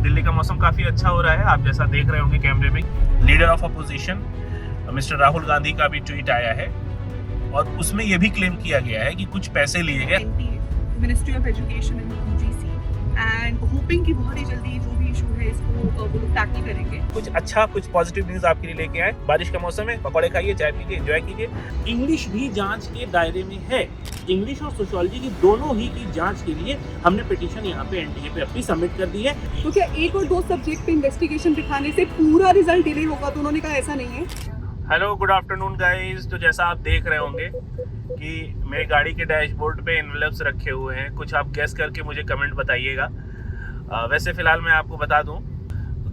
दिल्ली का मौसम काफ़ी अच्छा हो रहा है, आप जैसा देख रहे होंगे कैमरे में। Leader of opposition mister Rahul Gandhi का भी ट्वीट आया है और उसमें यह भी क्लेम किया गया है कि कुछ पैसे लिए गए ministry of education and UGC and hopping कि बहुत ही जल्दी जो भी इशू है इसको वो लोग टैकल करेंगे। कुछ पॉजिटिव न्यूज आपके लिए लेके आए। बारिश का मौसम है, पकौड़े खाइए, चाय पीजिए, एंजॉय कीजिए। इंग्लिश भी जांच के दायरे में है। इंग्लिश और सोशियोलॉजी की दोनों ही की जांच के लिए हमने पिटीशन यहाँ पे एनटीए पे अपनी सबमिट कर दी है। तो क्या एक और दो सब्जेक्ट पे इन्वेस्टिगेशन दिखाने से पूरा रिजल्ट डिले होगा? तो उन्होंने कहा ऐसा नहीं है। Hello, good afternoon guys. तो जैसा आप देख रहे होंगे कि मेरी गाड़ी के डैशबोर्ड पे एनवेलप्स रखे हुए हैं। कुछ आप गेस करके मुझे कमेंट बताइएगा। वैसे फ़िलहाल मैं आपको बता दूं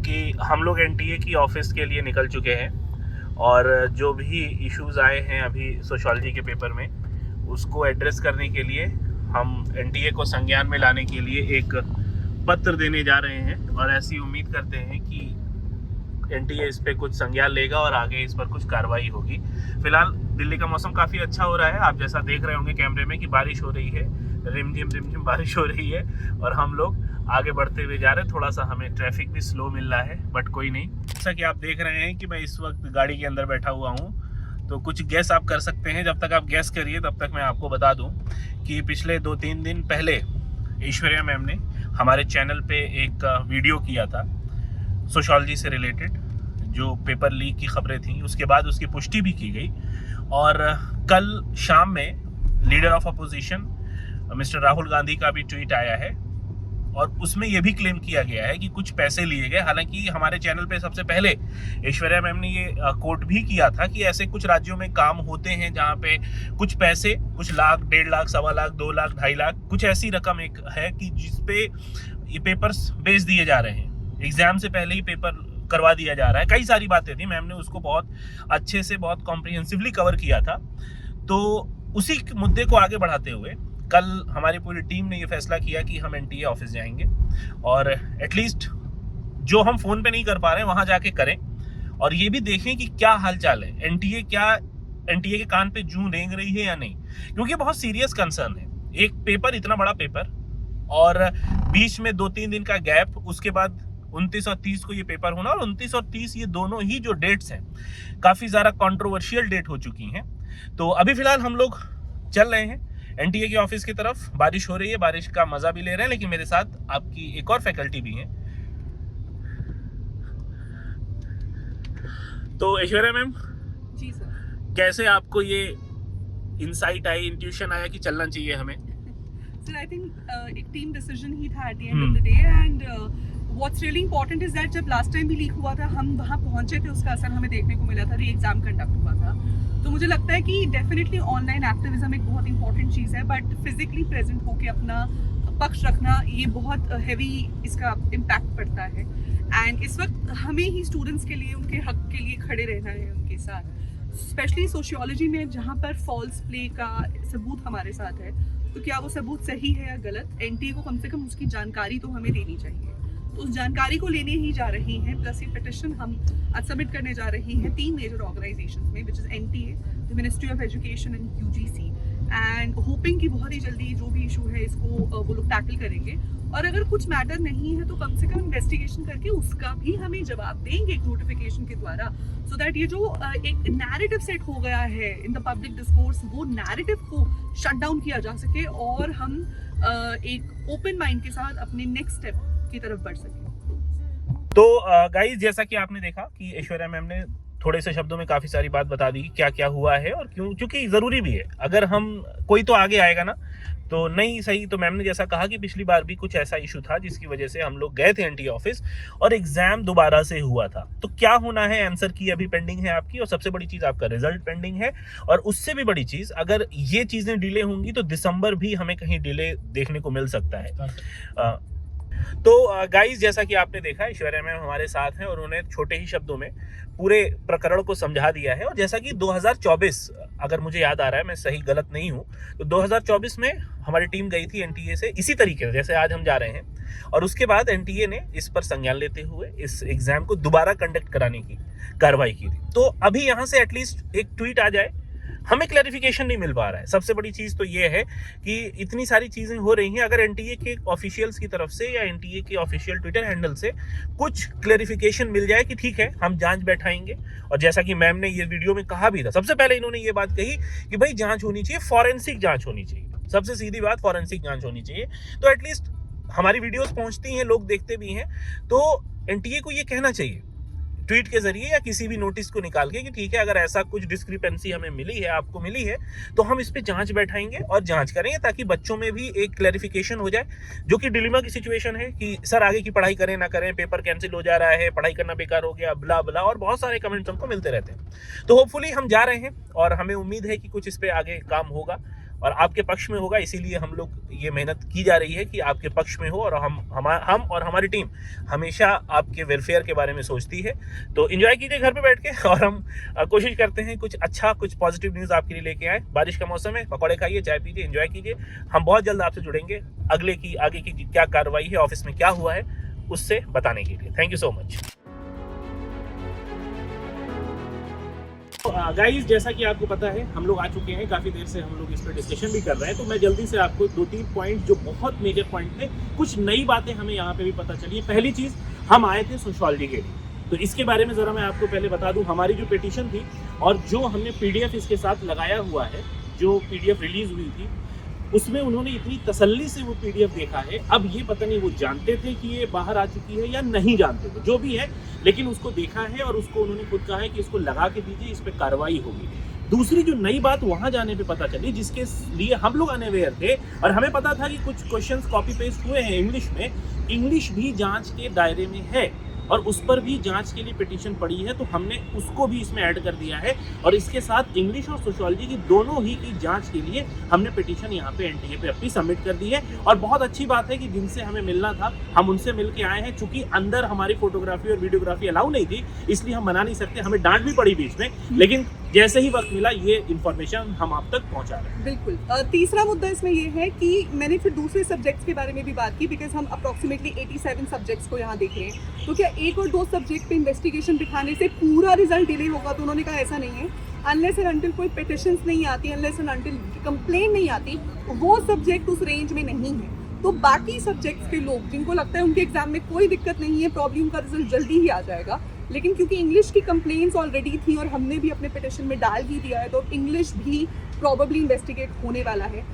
कि हम लोग एनटीए की ऑफिस के लिए निकल चुके हैं और जो भी इश्यूज़ आए हैं अभी सोशियोलॉजी के पेपर में, उसको एड्रेस करने के लिए हम एनटीए को संज्ञान में लाने के लिए एक पत्र देने जा रहे हैं और ऐसी उम्मीद करते हैं कि एनटीए इस पे कुछ संज्ञान लेगा और आगे इस पर कुछ कार्रवाई होगी। फिलहाल दिल्ली का मौसम काफ़ी अच्छा हो रहा है, आप जैसा देख रहे होंगे कैमरे में कि बारिश हो रही है, रिमझिम बारिश हो रही है और हम लोग आगे बढ़ते हुए जा रहे हैं। थोड़ा सा हमें ट्रैफिक भी स्लो मिल रहा है, बट कोई नहीं। जैसा कि आप देख रहे हैं कि मैं इस वक्त गाड़ी के अंदर बैठा हुआ हूँ, तो कुछ गैस आप कर सकते हैं। जब तक आप गैस करिए तब तक मैं आपको बता दूँ कि पिछले 2-3 दिन पहले ऐश्वर्या मैम ने हमारे चैनल पे एक वीडियो किया था सोशियोलॉजी से रिलेटेड, जो पेपर लीक की खबरें थी। उसके बाद उसकी पुष्टि भी की गई और कल शाम में leader of opposition mister Rahul Gandhi का भी ट्वीट आया है और उसमें यह भी क्लेम किया गया है कि कुछ पैसे लिए गए। हालांकि हमारे चैनल पे सबसे पहले ऐश्वर्या मैम ने ये कोट भी किया था कि ऐसे कुछ राज्यों में काम होते हैं जहाँ पे कुछ पैसे, कुछ लाख, 1.5 लाख, 1.25 लाख, 2 लाख, 2.5 लाख, कुछ ऐसी रकम एक है कि जिसपे ये पेपर्स बेच दिए जा रहे हैं। एग्जाम से पहले ही पेपर करवा दिया जा रहा है। कई सारी बातें थी, मैम ने उसको बहुत अच्छे से, बहुत कॉम्प्रिहेंसिवली कवर किया था। तो उसी मुद्दे को आगे बढ़ाते हुए कल हमारी पूरी टीम ने ये फैसला किया कि हम एनटीए ऑफिस जाएंगे और एटलीस्ट जो हम फोन पे नहीं कर पा रहे हैं वहां जाके करें और ये भी देखें कि क्या हालचाल है। एनटीए के कान पे जूं रेंग रही है या नहीं, क्योंकि बहुत सीरियस कंसर्न है। एक पेपर, इतना बड़ा पेपर, और बीच में 2-3 दिन का गैप, उसके बाद 29 और 30 को ये पेपर होना, और 29 और 30 ये दोनों ही जो डेट्स हैं काफ़ी ज़्यादा कंट्रोवर्शियल डेट हो चुकी हैं। तो अभी फ़िलहाल हम लोग चल रहे हैं एनटीए के ऑफिस की तरफ। बारिश हो रही है, बारिश का मज़ा भी ले रहे हैं, लेकिन मेरे साथ आपकी एक और फैकल्टी भी है। तो ऐश्वर्या मैम जी सर, कैसे आपको ये इंसाइट आई, इंट्यूशन आया कि चलना चाहिए हमें? सर आई थिंक एक टीम डिसीजन ही था at the end of the day and what's really important is that जब लास्ट टाइम भी लीक हुआ था, हम वहाँ पहुंचे थे, उसका असर हमें देखने को मिला था, री एग्जाम कंडक्ट हुआ था। तो मुझे लगता है कि डेफिनेटली ऑनलाइन एक्टिविज्म एक बहुत इंपॉर्टेंट चीज़ है, बट फिजिकली प्रेजेंट होके अपना पक्ष रखना, ये बहुत हैवी इसका इम्पैक्ट पड़ता है। एंड इस वक्त हमें ही स्टूडेंट्स के लिए, उनके हक के लिए खड़े रहना है उनके साथ, स्पेशली सोशियोलॉजी में जहाँ पर फॉल्स प्ले का सबूत हमारे साथ है। तो क्या वो सबूत सही है या गलत, एनटीए को कम से कम उसकी जानकारी तो हमें देनी चाहिए। तो उस जानकारी को लेने ही जा रही हैं। प्लस ये पिटिशन हम आज सबमिट करने जा रही हैं 3 मेजर ऑर्गेनाइजेशंस में, which is NTA, the ministry of education and UGC, and hopping कि बहुत ही जल्दी जो भी इशू है इसको वो लोग टैकल करेंगे। और अगर कुछ मैटर नहीं है तो कम से कम इन्वेस्टिगेशन करके उसका भी हमें जवाब देंगे एक नोटिफिकेशन के द्वारा, सो दैट ये जो एक नैरेटिव सेट हो गया है इन द पब्लिक डिस्कोर्स, वो नैरेटिव को शट डाउन किया जा सके और हम एक ओपन माइंड के साथ अपने नेक्स्ट स्टेप की तरफ बढ़ सके। तो गाइस, जैसा कि आपने देखा कि ऐश्वर्या मैम ने थोड़े से शब्दों में काफ़ी सारी बात बता दी कि क्या क्या हुआ है और क्यों, क्योंकि ज़रूरी भी है। अगर हम कोई तो आगे आएगा ना, तो नहीं सही। तो मैम ने जैसा कहा कि पिछली बार भी कुछ ऐसा इशू था जिसकी वजह से हम लोग गए थे एनटीए ऑफिस और एग्जाम दोबारा से हुआ था। तो क्या होना है, आंसर की अभी पेंडिंग है आपकी, और सबसे बड़ी चीज़ आपका रिजल्ट पेंडिंग है। और उससे भी बड़ी चीज़, अगर ये चीज़ें डिले होंगी तो दिसंबर भी हमें कहीं डिले देखने को मिल सकता है। तो गाइस, जैसा कि आपने देखा, ऐश्वर्या मैम हमारे साथ हैं और उन्होंने छोटे ही शब्दों में पूरे प्रकरण को समझा दिया है। और जैसा कि 2024, अगर मुझे याद आ रहा है, मैं सही गलत नहीं हूँ, तो 2024 में हमारी टीम गई थी एनटीए से इसी तरीके से जैसे आज हम जा रहे हैं, और उसके बाद एनटीए ने इस पर संज्ञान लेते हुए इस एग्जाम को दोबारा कंडक्ट कराने की कार्रवाई की थी। तो अभी यहाँ से एटलीस्ट एक ट्वीट आ जाए, हमें क्लैरिफिकेशन नहीं मिल पा रहा है। सबसे बड़ी चीज़ तो ये है कि इतनी सारी चीज़ें हो रही हैं, अगर एनटीए के ऑफिशियल्स की तरफ से या एनटीए के ऑफिशियल ट्विटर हैंडल से कुछ क्लैरिफिकेशन मिल जाए कि ठीक है हम जांच बैठाएंगे, और जैसा कि मैम ने ये वीडियो में कहा भी था, सबसे पहले इन्होंने ये बात कही कि भाई जांच होनी चाहिए, फॉरेंसिक जांच होनी चाहिए, सबसे सीधी बात फॉरेंसिक जांच होनी चाहिए। तो एटलीस्ट हमारी वीडियोस पहुंचती हैं, लोग देखते भी हैं, तो एनटीए को ये कहना चाहिए ट्वीट के जरिए या किसी भी नोटिस को निकाल के कि ठीक है अगर ऐसा कुछ डिस्क्रिपेंसी हमें मिली है, आपको मिली है, तो हम इस पे जांच बैठाएंगे और जांच करेंगे, ताकि बच्चों में भी एक क्लैरिफिकेशन हो जाए, जो कि डिलेमा की सिचुएशन है कि सर आगे की पढ़ाई करें ना करें, पेपर कैंसिल हो जा रहा है, पढ़ाई करना बेकार हो गया, ब्ला ब्ला, और बहुत सारे कमेंट्स हमको मिलते रहते हैं। तो होपफुली हम जा रहे हैं और हमें उम्मीद है कि कुछ इस पे आगे काम होगा और आपके पक्ष में होगा, इसीलिए हम लोग ये मेहनत की जा रही है कि आपके पक्ष में हो, और हम और हमारी टीम हमेशा आपके वेलफेयर के बारे में सोचती है। तो एंजॉय कीजिए घर पे बैठ के, और हम कोशिश करते हैं कुछ अच्छा, कुछ पॉजिटिव न्यूज़ आपके लिए लेके आए। बारिश का मौसम है, पकौड़े खाइए, चाय पीजिए, एंजॉय कीजिए। हम बहुत जल्द आपसे जुड़ेंगे आगे की क्या कार्रवाई है, ऑफिस में क्या हुआ है, उससे बताने के लिए। Thank you so much. Guys, जैसा कि आपको पता है हम लोग आ चुके हैं, काफ़ी देर से हम लोग इस पर डिस्कशन भी कर रहे हैं, तो मैं जल्दी से आपको 2-3 पॉइंट जो बहुत मेजर पॉइंट थे, कुछ नई बातें हमें यहाँ पे भी पता चली। पहली चीज़, हम आए थे सोशियोलॉजी के लिए, तो इसके बारे में ज़रा मैं आपको पहले बता दूँ। हमारी जो पिटीशन थी और जो हमने PDF इसके साथ लगाया हुआ है, जो PDF रिलीज़ हुई थी, उसमें उन्होंने इतनी तसल्ली से वो PDF देखा है। अब ये पता नहीं वो जानते थे कि ये बाहर आ चुकी है या नहीं जानते थे, जो भी है, लेकिन उसको देखा है और उसको उन्होंने खुद कहा है कि इसको लगा के दीजिए, इस पर कार्रवाई होगी। दूसरी जो नई बात वहाँ जाने पे पता चली, जिसके लिए हम लोग अनअवेयर थे, और हमें पता था कि कुछ क्वेश्चंस कॉपी पेस्ट हुए हैं इंग्लिश में, इंग्लिश भी जांच के दायरे में है और उस पर भी जांच के लिए पिटीशन पड़ी है, तो हमने उसको भी इसमें ऐड कर दिया है। और इसके साथ इंग्लिश और सोशियोलॉजी की दोनों ही की जांच के लिए हमने पिटीशन यहाँ पे एनटीए पे अपनी सबमिट कर दी है। और बहुत अच्छी बात है कि जिनसे हमें मिलना था हम उनसे मिल के आए हैं। चूंकि अंदर हमारी फोटोग्राफी और वीडियोग्राफी अलाउ नहीं थी, इसलिए हम मना नहीं सकते, हमें डांट भी पड़ी बीच में, लेकिन जैसे ही वक्त मिला ये इन्फॉर्मेशन हम आप तक पहुंचा रहे हैं। बिल्कुल। तीसरा मुद्दा इसमें ये है कि मैंने फिर दूसरे सब्जेक्ट्स के बारे में भी बात की, बिकॉज हम अप्रॉक्सीमेटली 87 सब्जेक्ट्स को यहाँ देख रहे हैं। तो क्या 1 और 2 सब्जेक्ट पे इन्वेस्टिगेशन दिखाने से पूरा रिजल्ट डिले होगा? तो उन्होंने कहा ऐसा नहीं है। अनलेस एंड अनटिल कोई पिटिशंस नहीं आती, अनलेस एंड अनटिल कंप्लेन नहीं आती, वो सब्जेक्ट उस रेंज में नहीं है। तो बाकी सब्जेक्ट्स के लोग जिनको लगता है उनके एग्जाम में कोई दिक्कत नहीं है, प्रॉब्लम उनका रिजल्ट जल्दी ही आ जाएगा, लेकिन क्योंकि इंग्लिश की कंप्लेंट्स ऑलरेडी थी और हमने भी अपने पिटिशन में डाल ही दिया है, तो इंग्लिश भी प्रॉबेबली इन्वेस्टिगेट होने वाला है।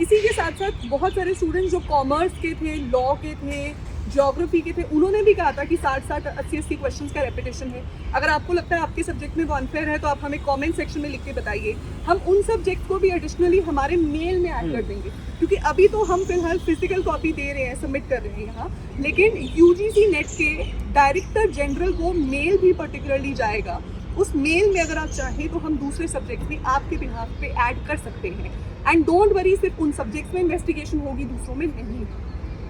इसी के साथ साथ बहुत सारे स्टूडेंट्स जो कॉमर्स के थे, लॉ के थे, ज्योग्राफी के थे, उन्होंने भी कहा था कि 60-60, 80-80 क्वेश्चंस का रेपिटेशन है। अगर आपको लगता है आपके सब्जेक्ट में वो अनफेयर है तो आप हमें कमेंट सेक्शन में लिख के बताइए, हम उन सब्जेक्ट को भी एडिशनली हमारे मेल में ऐड कर देंगे। क्योंकि अभी तो हम फिलहाल फिजिकल कॉपी दे रहे हैं, सबमिट कर रहे हैं यहाँ, लेकिन UGC नेट के डायरेक्टर जनरल को मेल भी पर्टिकुलरली जाएगा। उस मेल में अगर आप चाहें तो हम दूसरे सब्जेक्ट भी आपके बिहाफ पे ऐड कर सकते हैं। एंड डोंट वरी, सिर्फ उन सब्जेक्ट्स में इन्वेस्टिगेशन होगी, दूसरों में नहीं।